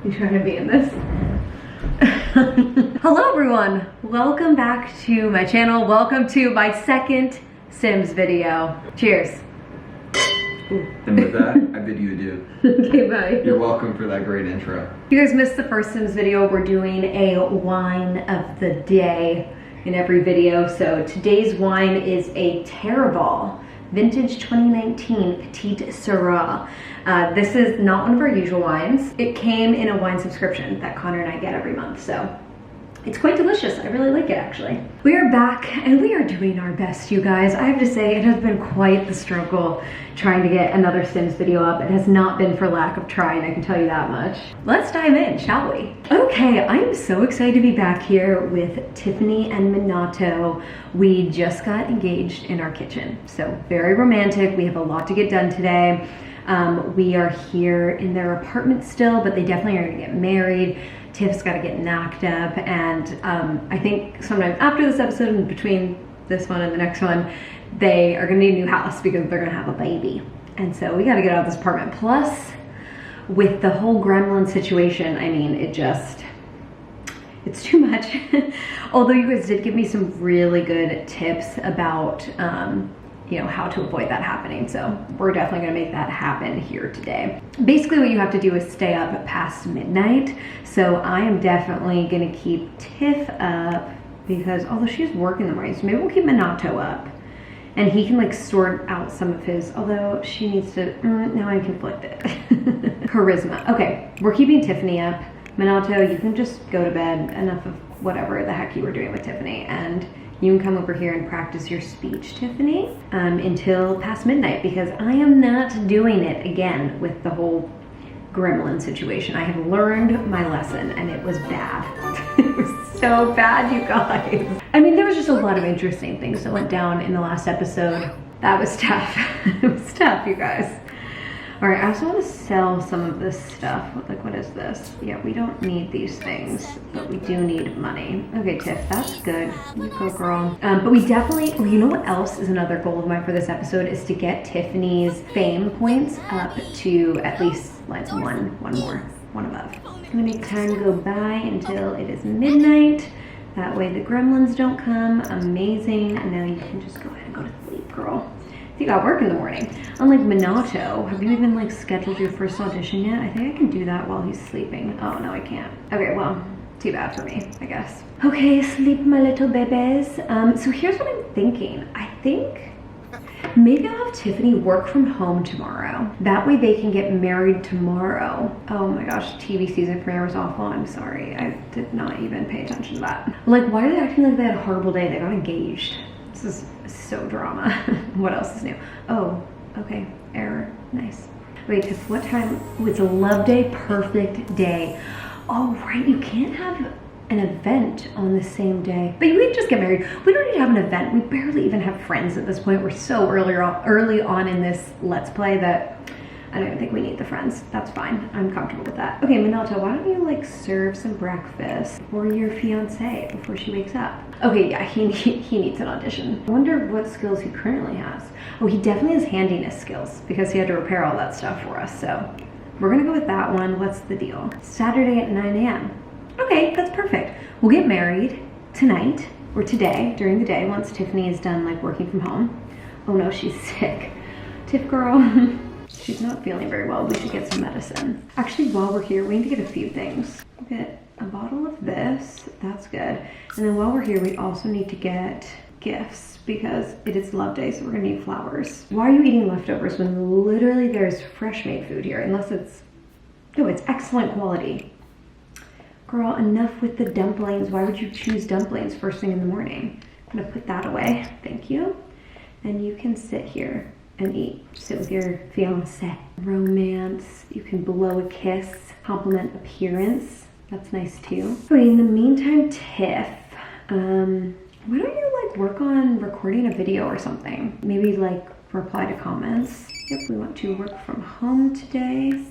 You trying to be in this? Hello everyone, welcome back to my channel. Welcome to my second Sims video. Cheers. And with that, I bid you adieu. Okay, bye. You're welcome for that great intro. If you guys missed the first Sims video, we're doing a wine of the day in every video. So today's wine is a Terraval Vintage 2019 Petite Syrah. This is not one of our usual wines. It came in a wine subscription that Connor and I get every month, so it's quite delicious. I really like it, actually. We are back and we are doing our best, you guys. I have to say, it has been quite the struggle trying to get another Sims video up. It has not been for lack of trying, I can tell you that much. Let's dive in, shall we? Okay, I'm so excited to be back here with Tiffany and Minato. We just got engaged in our kitchen, so very romantic. We have a lot to get done today. We are here in their apartment still, but they definitely are gonna get married. Tiff's got to get knocked up, and I think sometime after this episode and between this one and the next one, they are gonna need a new house because they're gonna have a baby. And so we got to get out of this apartment. Plus, with the whole gremlin situation, I mean, it's too much. Although you guys did give me some really good tips about you know, how to avoid that happening. So we're definitely gonna make that happen here today. Basically what you have to do is stay up past midnight. So I am definitely gonna keep Tiff up because although she's working in the morning, so maybe we'll keep Minato up and he can like sort out some of his, although she needs to, now I'm conflicted. Charisma. Okay, we're keeping Tiffany up. Minato, you can just go to bed. Enough of whatever the heck you were doing with Tiffany, and you can come over here and practice your speech, Tiffany, until past midnight, because I am not doing it again with the whole gremlin situation. I have learned my lesson and it was bad. It was so bad, you guys. I mean, there was just a lot of interesting things that went down in the last episode. That was tough. It was tough, you guys. All right, I also want to sell some of this stuff. Like, what is this? Yeah, we don't need these things, but we do need money. Okay, Tiff, that's good. You go, girl. But we definitely, you know what else is another goal of mine for this episode is to get Tiffany's fame points up to at least like one above. I'm gonna make time go by until it is midnight. That way the gremlins don't come. Amazing. And now you can just go ahead and go to sleep, girl. You got work in the morning. Unlike Minato, have you even like scheduled your first audition yet? I think I can do that while he's sleeping. Oh no, I can't. Okay, well, too bad for me, I guess. Okay, sleep my little babies. So here's what I'm thinking. I think maybe I'll have Tiffany work from home tomorrow. That way they can get married tomorrow. Oh my gosh, TV season premiere was awful. I'm sorry, I did not even pay attention to that. Like, why are they acting like they had a horrible day? They got engaged. This is so drama. What else is new? Oh, okay, error, nice. Wait, Tiff, what time? Oh, it's a love day, perfect day. Oh, right, you can't have an event on the same day. But you can just get married. We don't need to have an event. We barely even have friends at this point. We're so early on in this Let's Play that I don't even think we need the friends. That's fine. I'm comfortable with that. Okay, Minato, why don't you like serve some breakfast for your fiance before she wakes up? Okay, yeah, he needs an audition. I wonder what skills he currently has. Oh, he definitely has handiness skills because he had to repair all that stuff for us. So we're gonna go with that one. What's the deal? Saturday at 9 a.m. Okay, that's perfect. We'll get married tonight or today during the day once Tiffany is done like working from home. Oh no, she's sick. Tiff girl. She's not feeling very well. We should get some medicine. Actually, while we're here, we need to get a few things. We'll get a bottle of this. That's good. And then while we're here, we also need to get gifts because it is love day, so we're gonna need flowers. Why are you eating leftovers when literally there's fresh made food here? Unless it's, no, it's excellent quality. Girl, enough with the dumplings. Why would you choose dumplings first thing in the morning? I'm gonna put that away. Thank you. And you can sit here and eat. Sit with your fiance. Romance. You can blow a kiss. Compliment appearance. That's nice too. Okay, in the meantime, Tiff, why don't you like work on recording a video or something? Maybe like reply to comments. Yep, we want to work from home today.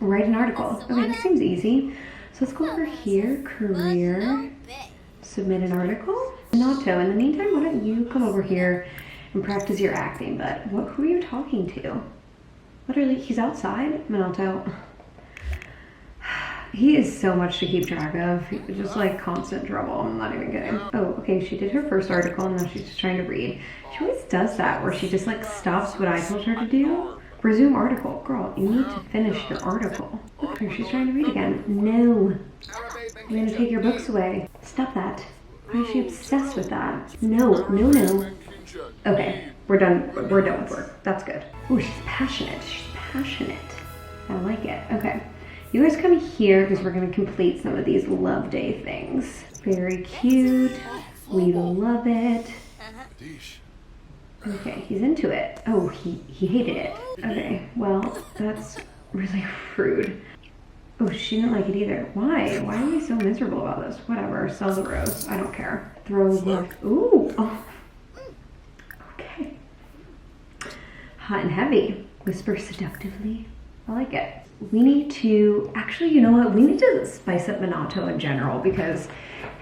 Write an article. Okay, this seems easy. So let's go over here, career, submit an article. Minato, in the meantime, why don't you come over here and practice your acting, but who are you talking to? Literally, he's outside, Minato. He is so much to keep track of. He's just like constant trouble. I'm not even kidding. Oh, okay, she did her first article and now she's just trying to read. She always does that where she just like stops what I told her to do. Resume article. Girl, you need to finish your article. Look, here she's trying to read again. No. I'm gonna take your books away. Stop that. Why is she obsessed with that? No, no, no. Okay, we're done. We're done with work. That's good. Oh, she's passionate. She's passionate. I like it. Okay. You guys come here because we're going to complete some of these love day things. Very cute. We love it. Okay, he's into it. Oh, he hated it. Okay, well, that's really rude. Oh, she didn't like it either. Why? Why are we so miserable about this? Whatever, sell the rose. I don't care. Throw gift. Ooh. Oh. Okay. Hot and heavy. Whisper seductively. I like it. We need to, actually, you know what? We need to spice up Minato in general because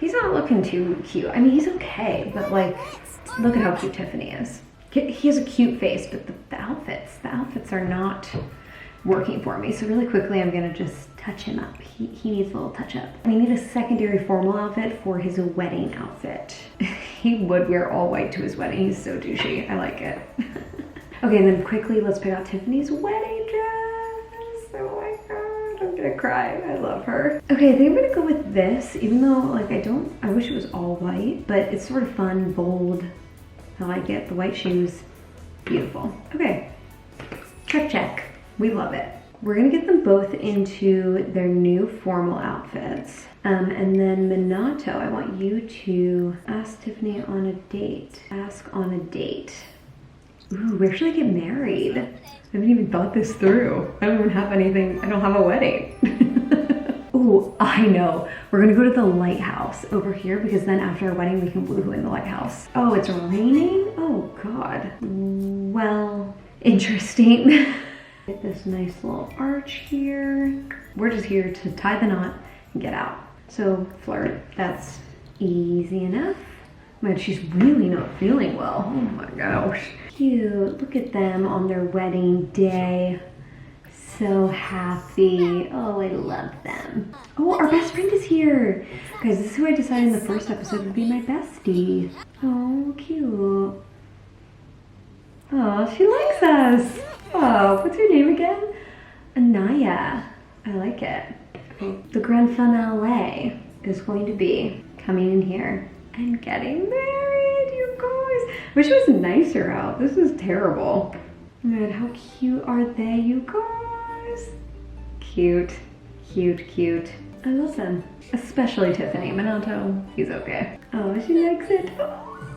he's not looking too cute. I mean, he's okay, but like, look at how cute Tiffany is. He has a cute face, but the outfits are not working for me. So really quickly, I'm gonna just touch him up. He needs a little touch up. We need a secondary formal outfit for his wedding outfit. He would wear all white to his wedding. He's so douchey. I like it. Okay, and then quickly, let's pick out Tiffany's wedding dress. Oh my God, I'm gonna cry. I love her. Okay, I think I'm gonna go with this, even though like I wish it was all white, but it's sort of fun, bold. I like it. The white shoes, beautiful. Okay, check, check. We love it. We're gonna get them both into their new formal outfits. And then Minato, I want you to ask Tiffany on a date. Ask on a date. Ooh, where should I get married? I haven't even thought this through. I don't even have anything, I don't have a wedding. Ooh, I know. We're gonna go to the lighthouse over here because then after our wedding we can woohoo in the lighthouse. Oh, it's raining? Oh God. Well, interesting. Get this nice little arch here. We're just here to tie the knot and get out. So flirt, that's easy enough. Man, she's really not feeling well. Oh my gosh. Cute, look at them on their wedding day. So happy. Oh, I love them. Oh, our best friend is here. Guys, this is who I decided in the first episode would be my bestie. Oh, cute. Oh, she likes us. Oh, what's your name again? Anaya. I like it. Okay. The grand finale is going to be coming in here and getting married, you guys. Wish it was nicer out. This is terrible. Man, how cute are they, you guys? Cute, cute, cute. I love them. Especially Tiffany. Minato, he's okay. Oh, she likes it. Oh.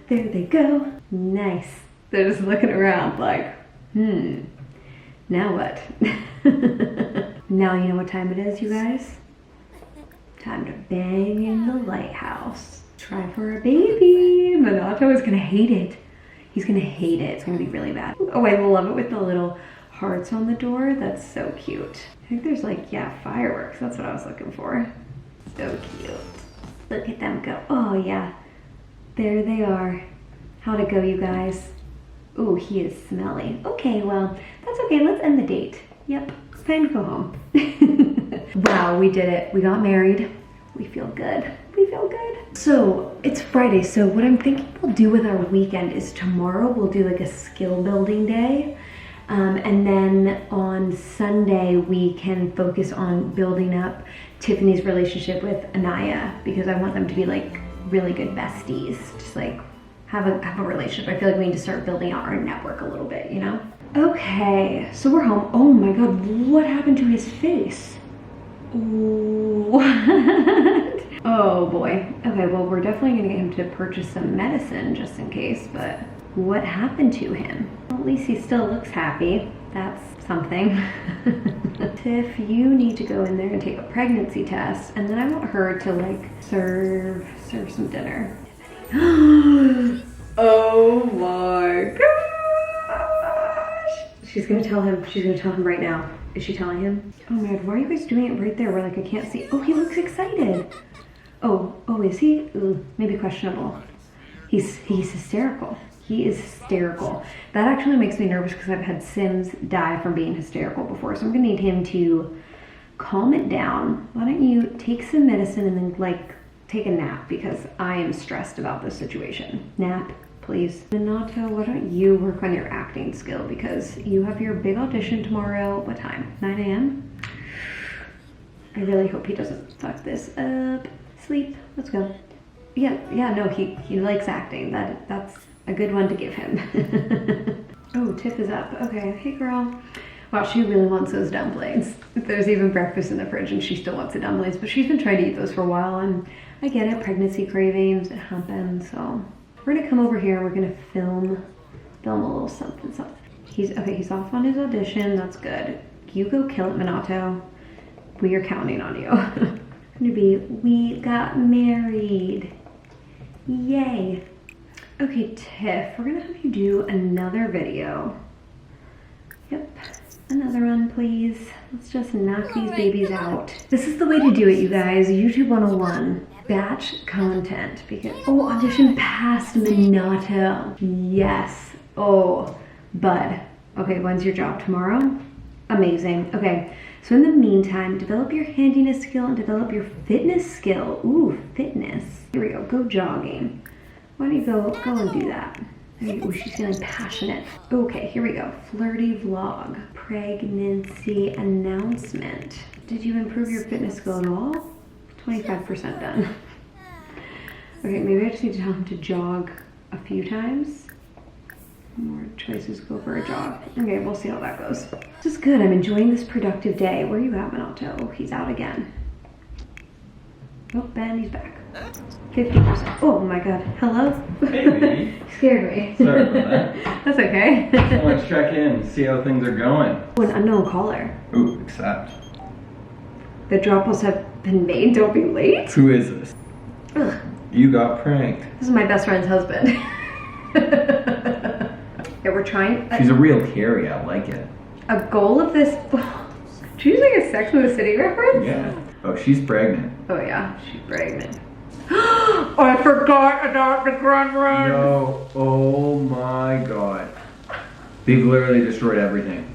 There they go. Nice. They're just looking around like, now what? Now you know what time it is, you guys? Time to bang in the lighthouse. Try for a baby. Minato is gonna hate it. He's gonna hate it. It's gonna be really bad. Oh, I love it with the little hearts on the door. That's so cute. I think there's like, yeah, fireworks. That's what I was looking for. So cute. Look at them go. Oh yeah, there they are. How'd it go, you guys? Ooh, he is smelly. Okay, well, that's okay. Let's end the date. Yep, it's time to go home. Wow, we did it. We got married. We feel good. We feel good. So it's Friday. So what I'm thinking we'll do with our weekend is tomorrow we'll do like a skill building day. And then on Sunday we can focus on building up Tiffany's relationship with Anaya because I want them to be like really good besties. Just like have a relationship. I feel like we need to start building out our network a little bit, you know? Okay, so we're home. Oh my God, what happened to his face? What? Oh boy. Okay, well, we're definitely gonna get him to purchase some medicine just in case, but what happened to him? Well, at least he still looks happy. That's something. Tiff, you need to go in there and take a pregnancy test, and then I want her to like serve some dinner. Oh my gosh. She's gonna tell him right now. Is she telling him? Oh my God, why are you guys doing it right there where like I can't see? Oh, he looks excited. Oh, is he? Ooh, maybe questionable. He's hysterical. He is hysterical. That actually makes me nervous because I've had Sims die from being hysterical before. So I'm gonna need him to calm it down. Why don't you take some medicine and then like take a nap, because I am stressed about this situation. Nap, please. Minato, why don't you work on your acting skill, because you have your big audition tomorrow. What time? 9 a.m.? I really hope he doesn't fuck this up. Sleep, let's go. Yeah, no, he likes acting. That's a good one to give him. Oh, Tiff is up. Okay, hey girl. Wow, she really wants those dumplings. There's even breakfast in the fridge and she still wants the dumplings, but she's been trying to eat those for a while, and I get it, pregnancy cravings, it happens. So we're gonna come over here, we're gonna film a little something. He's off on his audition, that's good. You go kill it, Minato. We are counting on you. Gonna be, we got married. Yay. Okay, Tiff, we're gonna have you do another video. Yep, another one, please. Let's just knock these babies out. This is the way to do it, you guys. YouTube 101, batch content. Because, oh, audition passed, Minato. Yes, oh, bud. Okay, when's your job? Tomorrow? Amazing, okay. So in the meantime, develop your handiness skill and develop your fitness skill. Ooh, fitness. Here we go jogging. Why don't you go and do that? Oh, she's feeling passionate. Okay, here we go. Flirty vlog. Pregnancy announcement. Did you improve your fitness skill at all? 25% done. Okay, maybe I just need to tell him to jog a few times. More choices, go for a jog. Okay, we'll see how that goes. This is good, I'm enjoying this productive day. Where are you at, Minato? Oh, he's out again. Oh, Ben, he's back. 50%. Oh my god, hello? Hey, baby. Scared me. Sorry about that. That's okay. Let's check in, see how things are going. Oh, an unknown caller. Ooh, accept. The dropples have been made, don't be late. Who is this? Ugh. You got pranked. This is my best friend's husband. Yeah, we're trying. She's a real carry, I like it. A goal of this. Did you use like a Sex and the City reference? Yeah. Oh, she's pregnant. Oh yeah, she's pregnant. Oh, I forgot about the gremlin. No. Oh my god. They've literally destroyed everything.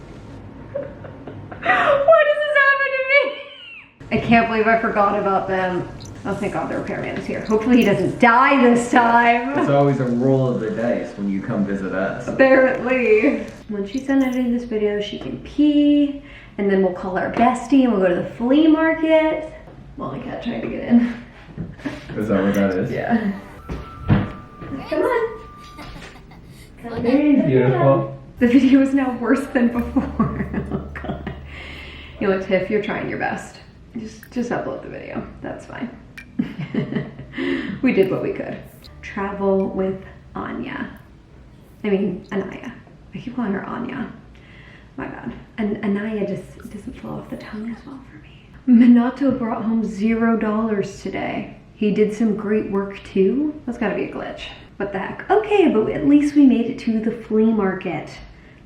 Why does this happen to me? I can't believe I forgot about them. Oh, thank God the repairman is here. Hopefully he doesn't die this time. It's always a roll of the dice when you come visit us. Apparently. When she's done editing this video, she can pee, and then we'll call our bestie and we'll go to the flea market. Molly Cat trying to get in. Is that what that is? Yeah. Come on. Hey, beautiful. The video is now worse than before. Oh God. You know what, Tiff, you're trying your best. Just upload the video. That's fine. We did what we could. Travel with Anya. I mean, Anaya. I keep calling her Anya. My God. And Anaya just doesn't flow off the tongue as well for me. Minato brought home $0 today. He did some great work too. That's gotta be a glitch. What the heck? Okay, but at least we made it to the flea market.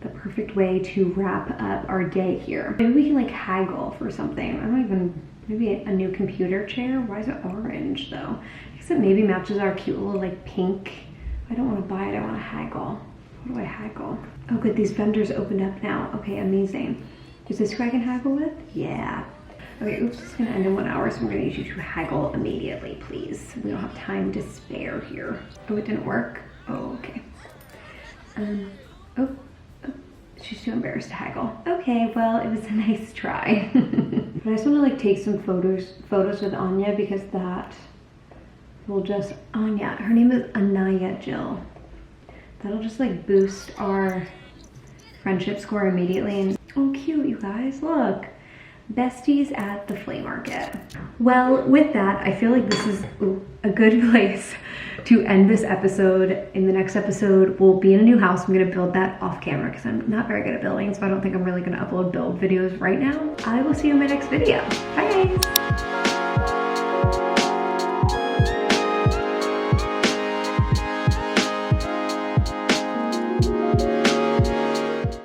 The perfect way to wrap up our day here. Maybe we can like haggle for something. I don't even, maybe a new computer chair? Why is it orange though? I guess it maybe matches our cute little like pink. I don't want to buy it, I want to haggle. What do I haggle? Oh good, these vendors opened up now. Okay, amazing. Is this who I can haggle with? Yeah. Okay, oops, it's gonna end in 1 hour, so I'm gonna need you to haggle immediately, please. We don't have time to spare here. Oh, it didn't work? Oh, okay. Oh, she's too embarrassed to haggle. Okay, well, it was a nice try. But I just wanna like take some photos with Anya, because that will just, Anya, her name is Anaya Jill. That'll just like boost our friendship score immediately. And oh, cute, you guys, look. Besties at the flea market. Well, with that, I feel like this is a good place to end this episode. In the next episode, we'll be in a new house. I'm gonna build that off camera because I'm not very good at building, so I don't think I'm really gonna upload build videos right now. I will see you in my next video. Bye.